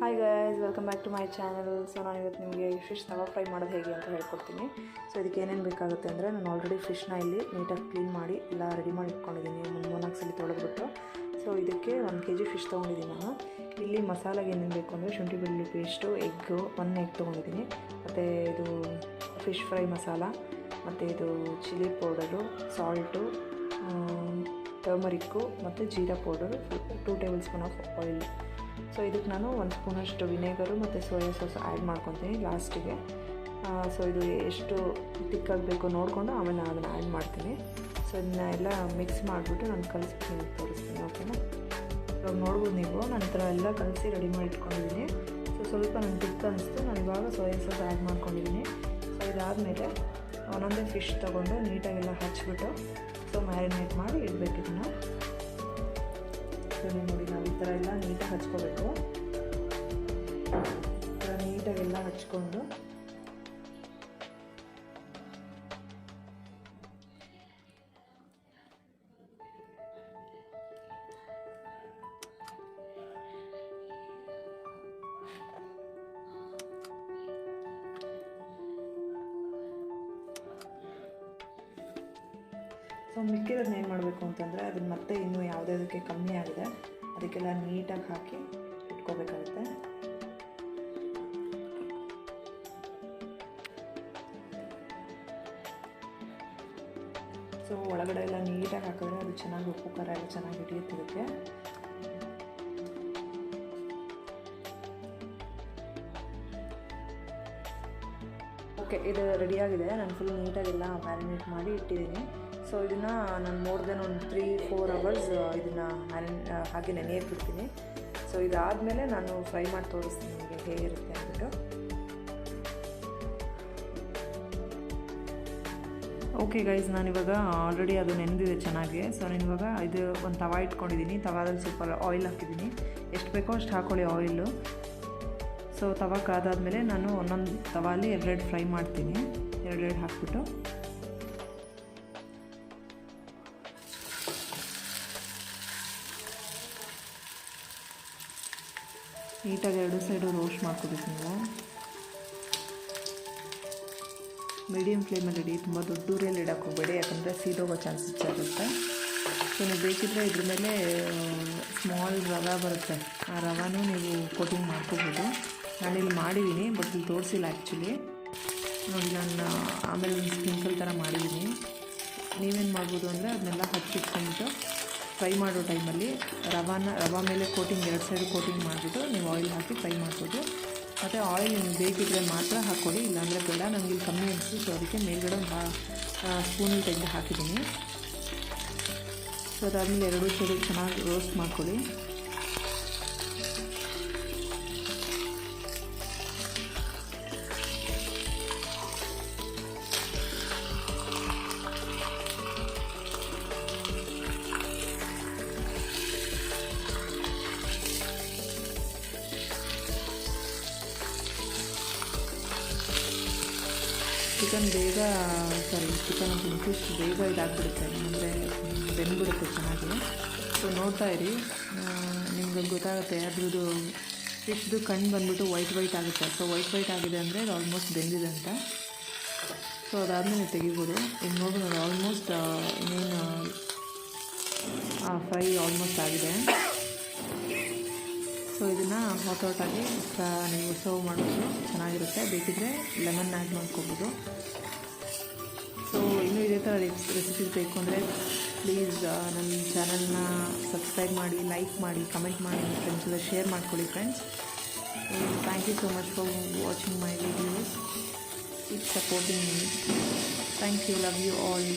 Hi guys, welcome back to my channel. So ನಾನು ಇವತ್ತು ನಿಮಗೆ ಫಿಶ್ ತವಾ ಫ್ರೈ ಮಾಡೋದು ಹೇಗೆ ಅಂತ ಹೇಳ್ಕೊಡ್ತೀನಿ. ಸೊ ಇದಕ್ಕೆ ಏನೇನು ಬೇಕಾಗುತ್ತೆ ಅಂದರೆ, ನಾನು ಆಲ್ರೆಡಿ ಫಿಶ್ನ ಇಲ್ಲಿ ನೀಟಾಗಿ ಕ್ಲೀನ್ ಮಾಡಿ ಎಲ್ಲ ರೆಡಿ ಮಾಡಿ ಇಟ್ಕೊಂಡಿದ್ದೀನಿ, 3-4 ಸಲ ತೊಳೆದ್ಬಿಟ್ಟು. ಸೊ ಇದಕ್ಕೆ 1 kg ಫಿಶ್ ತೊಗೊಂಡಿದ್ದೀನಿ ನಾನು. ಇಲ್ಲಿ ಮಸಾಲೆಗೆ ಏನೇನು ಬೇಕು ಅಂದರೆ, ಶುಂಠಿ ಬೆಳ್ಳುಳ್ಳಿ ಪೇಸ್ಟು, ಎಗ್ಗು, 1 ಎಗ್ ತೊಗೊಂಡಿದ್ದೀನಿ, ಮತ್ತು ಇದು ಫಿಶ್ ಫ್ರೈ ಮಸಾಲ, ಮತ್ತು ಇದು ಚಿಲ್ಲಿ ಪೌಡರು, ಸಾಲ್ಟು, ಟರ್ಮರಿಕ್ಕು ಮತ್ತು jeera powder, 2 table spoon of oil. So ಇದಕ್ಕೆ ನಾನು 1 ಸ್ಪೂನಷ್ಟು ವಿನೇಗರು ಮತ್ತು ಸೋಯಾ ಸಾಸ್ ಆ್ಯಡ್ ಮಾಡ್ಕೊತೀನಿ ಲಾಸ್ಟಿಗೆ. ಸೊ ಇದು ಎಷ್ಟು ತಿಕ್ಕಾಗಬೇಕು ನೋಡಿಕೊಂಡು ಆಮೇಲೆ ನಾನು ಅದನ್ನು ಆ್ಯಡ್ ಮಾಡ್ತೀನಿ. ಸೊ ಇದನ್ನ ಎಲ್ಲ ಮಿಕ್ಸ್ ಮಾಡಿಬಿಟ್ಟು ನಾನು ಕಲಿಸ್ಬಿಟ್ಟು ತೋರಿಸ್ತೀನಿ, ಓಕೆನಾ? ಇವಾಗ ನೋಡ್ಬೋದು ನೀವು, ನಂತರ ಎಲ್ಲ ಕಲಸಿ ರೆಡಿ ಮಾಡಿ ಇಟ್ಕೊಂಡಿದ್ದೀನಿ. ಸೊ ಸ್ವಲ್ಪ ನನಗೆ ತಿಕ್ಕ ಅನಿಸ್ತು, ನಾನು ಇವಾಗ ಸೋಯಾ ಸಾಸ್ ಆ್ಯಡ್ ಮಾಡ್ಕೊಂಡಿದ್ದೀನಿ. ಸೊ ಇದಾದಮೇಲೆ ಒಂದೊಂದೇ ಫಿಶ್ ತೊಗೊಂಡು ನೀಟಾಗೆಲ್ಲ ಹಚ್ಬಿಟ್ಟು ಸೊ ಮ್ಯಾರಿನೇಟ್ ಮಾಡಿ ಇಡಬೇಕು ಇದನ್ನು. ಸೊ ನೋಡಿ, ನಾವು ಈ ಥರ ಎಲ್ಲ ನೀಟಾಗಿ ಹಚ್ಕೋಬೇಕು. ಈ ಥರ ನೀಟಾಗೆಲ್ಲ ಹಚ್ಕೊಂಡು ಸೊ ಮಿಕ್ಕಿರೋದನ್ನ ಏನು ಮಾಡಬೇಕು ಅಂತಂದರೆ, ಅದನ್ನ ಮತ್ತೆ ಇನ್ನೂ ಯಾವುದಕ್ಕೆ ಕಮ್ಮಿ ಆಗಿದೆ ಅದಕ್ಕೆಲ್ಲ ನೀಟಾಗಿ ಹಾಕಿ ಇಟ್ಕೋಬೇಕಾಗುತ್ತೆ. ಸೊ ಒಳಗಡೆ ಎಲ್ಲ ನೀಟಾಗಿ ಹಾಕಿದ್ರೆ ಅದು ಚೆನ್ನಾಗಿ ಉಪ್ಪು ಖಾರ ಎಲ್ಲ ಚೆನ್ನಾಗಿ ಹಿಡಿಯುತ್ತಿರುತ್ತೆ. ಓಕೆ, ಇದು ರೆಡಿಯಾಗಿದೆ. ನಾನು ಫುಲ್ ನೀಟಾಗೆಲ್ಲ ಮ್ಯಾರಿನೇಟ್ ಮಾಡಿ ಇಟ್ಟಿದ್ದೀನಿ. ಸೊ ಇದನ್ನು ನಾನು ಮೋರ್ ದೆನ್ ಒಂದು 3-4 ಅವರ್ಸ್ ಇದನ್ನು ಹಾಗೆ ನೆನೆಯಕ್ಕೆ ಬಿಡ್ತೀನಿ. ಸೊ ಇದಾದಮೇಲೆ ನಾನು ಫ್ರೈ ಮಾಡಿ ತೋರಿಸ್ತೀನಿ ನಿಮಗೆ ಹೇಗಿರುತ್ತೆ ಅಂದ್ಬಿಟ್ಟು. ಓಕೆ ಗೈಸ್, ನಾನಿವಾಗ ಆಲ್ರೆಡಿ ಅದು ನೆನೆದಿದೆ ಚೆನ್ನಾಗಿ. ಸೊ ನಾನು ಇವಾಗ ಇದು ಒಂದು ತವಾ ಇಟ್ಕೊಂಡಿದ್ದೀನಿ. ತವಾದಲ್ಲಿ ಸ್ವಲ್ಪ ಆಯಿಲ್ ಹಾಕಿದ್ದೀನಿ, ಎಷ್ಟು ಬೇಕೋ ಅಷ್ಟು ಹಾಕ್ಕೊಳ್ಳಿ ಆಯಿಲು. ಸೊ ತವಾ ಕಾದಾದಮೇಲೆ ನಾನು ಒಂದೊಂದು ತವಾಲಿ 2 ಫ್ರೈ ಮಾಡ್ತೀನಿ, 2 ಹಾಕ್ಬಿಟ್ಟು. ನೀಟಾಗಿ 2 ಸೈಡು ರೋಸ್ಟ್ ಮಾಡ್ಕೋಬೇಕು ನೀವು. ಮೀಡಿಯಮ್ ಫ್ಲೇಮಲ್ಲಿ ಇಡಿ, ತುಂಬ ದೊಡ್ಡ ಉರಿಯಲ್ಲಿ ಇಡಕ್ಕೆ ಹೋಗಬೇಡಿ, ಯಾಕಂದರೆ ಸೀದೋಗೋ ಚಾನ್ಸಸ್ ಇರುತ್ತೆ. ಸೊ ನೀವು ಬೇಕಿದ್ದರೆ ಇದ್ರ ಮೇಲೆ ಸ್ಮಾಲ್ ರವೆ ಬರುತ್ತೆ, ಆ ರವಾನೂ ನೀವು ಕೋಟಿಂಗ್ ಮಾಡ್ಕೋಬೋದು. ನಾನಿಲ್ಲಿ ಮಾಡಿದ್ದೀನಿ, ಬಟ್ ಇಲ್ಲಿ ತೋರಿಸಿಲ್ಲ ಆ್ಯಕ್ಚುಲಿ. ನೋಡಿ, ನಾನು ಆಮೇಲೆ ಒಂದು ಸ್ಪ್ರಿಂಕಲ್ ಥರ ಮಾಡಿದ್ದೀನಿ. ನೀವೇನು ಮಾಡ್ಬೋದು ಅಂದರೆ, ಅದನ್ನೆಲ್ಲ ಹಚ್ಚಿಟ್ಕೊಂಡ್ಬಿಟ್ಟು ಫ್ರೈ ಮಾಡೋ ಟೈಮಲ್ಲಿ ರವಾ ಮೇಲೆ ಕೋಟಿಂಗ್ 2 ಸೈಡ್ ಕೋಟಿಂಗ್ ಮಾಡಿಬಿಟ್ಟು ನೀವು ಆಯಿಲ್ ಹಾಕಿ ಫ್ರೈ ಮಾಡ್ಬೋದು. ಮತ್ತು ಆಯಿಲ್ ನಿಮ್ಗೆ ಬೇಕಿದ್ದರೆ ಮಾತ್ರ ಹಾಕ್ಕೊಳ್ಳಿ, ಇಲ್ಲಾಂದರೆ ಬೇಡ. ನನಗೆ ಇಲ್ಲಿ ಕಮ್ಮಿ ಅನಿಸ್ತು, ಸೊ ಅದಕ್ಕೆ ಮೇಲ್ಗಡೆ ಒಂದು ಸ್ಪೂನಲ್ಲಿ ತೆಗೆದು ಹಾಕಿದ್ದೀನಿ. ಸೊ ಅದಾದಮೇಲೆ 2 ಸೈಡು ಚೆನ್ನಾಗಿ ರೋಸ್ಟ್ ಮಾಡ್ಕೊಳ್ಳಿ. ಚಿಕನ್ ಫಿಶ್ ಬೇಗ ಇದಾಗ್ಬಿಡುತ್ತೆ, ಅಂದರೆ ಬೆಂದ್ಬಿಡುತ್ತೆ ಚೆನ್ನಾಗಿ. ಸೊ ನೋಡ್ತಾ ಇರಿ, ನಿಮ್ಗೆ ಗೊತ್ತಾಗುತ್ತೆ. ಅದ್ರದ್ದು ಫಿಶ್ದು ಕಣ್ಣು ಬಂದುಬಿಟ್ಟು ವೈಟ್ ಆಗುತ್ತೆ. ಸೊ ವೈಟ್ ಆಗಿದೆ ಅಂದರೆ ಅದು ಆಲ್ಮೋಸ್ಟ್ ಬೆಂದಿದೆ ಅಂತ. ಸೊ ಅದಾದಮೇಲೆ ತೆಗಿಬೋದು. ಈಗ ನೋಡಿ, ಅದು ಆಲ್ಮೋಸ್ಟ್ ಇನ್ನೇನು ಫ್ರೈ ಆಲ್ಮೋಸ್ಟ್ ಆಗಿದೆ. ಸೊ ಇದನ್ನು ಹಾಟಾಗಿ ನೀವು ಸರ್ವ್ ಮಾಡೋದು ಚೆನ್ನಾಗಿರುತ್ತೆ. ಬೇಕಿದ್ದರೆ ಲೆಮನ್ ಆ್ಯಡ್ ಮಾಡ್ಕೋಬೋದು. ಸೊ ಇನ್ನೂ ಇದೇ ಥರ ರೆಸಿಪೀಸ್ ಬೇಕು ಅಂದರೆ ಪ್ಲೀಸ್ ನನ್ನ ಚಾನಲ್ನ ಸಬ್ಸ್ಕ್ರೈಬ್ ಮಾಡಿ, ಲೈಕ್ ಮಾಡಿ, ಕಮೆಂಟ್ ಮಾಡಿ, ನಿಮ್ಮ ಫ್ರೆಂಡ್ಸ್ ಎಲ್ಲ ಶೇರ್ ಮಾಡ್ಕೊಳ್ಳಿ friends. Thank you so much for watching my videos. Keep supporting me. Thank you, love you all.